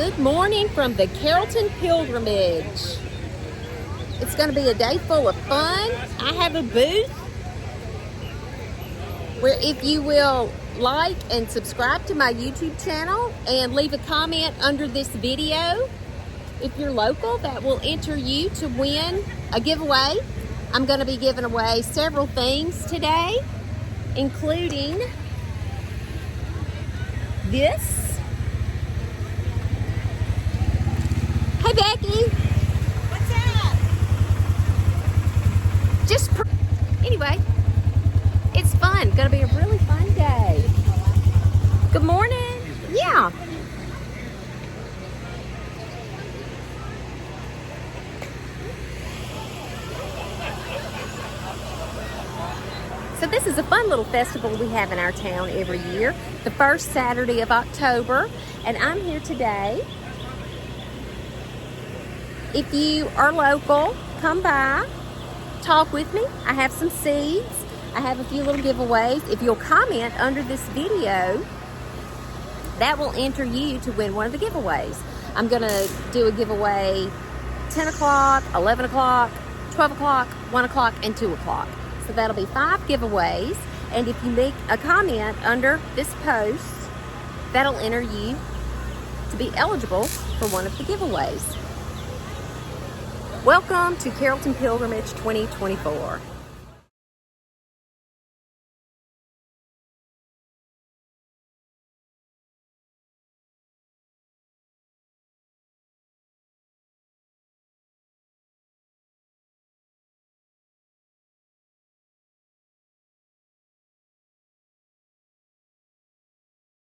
Good morning from the Carrollton Pilgrimage. It's going to be a day full of fun. I have a booth where if you will like and subscribe to my YouTube channel and leave a comment under this video, if you're local, that will enter you to win a giveaway. I'm going to be giving away several things today, including this. Hey, Becky. What's up? Anyway, it's fun. Going to be a really fun day. Good morning. Yeah. So this is a fun little festival we have in our town every year, the first Saturday of October, and I'm here today. If you are local, come by, talk with me. I have some seeds. I have a few little giveaways. If you'll comment under this video, that will enter you to win one of the giveaways. I'm going to do a giveaway 10 o'clock, 11 o'clock, 12 o'clock, 1 o'clock, and 2 o'clock. So that'll be 5 giveaways. And if you make a comment under this post, that'll enter you to be eligible for one of the giveaways. Welcome to Carrollton Pilgrimage 2024.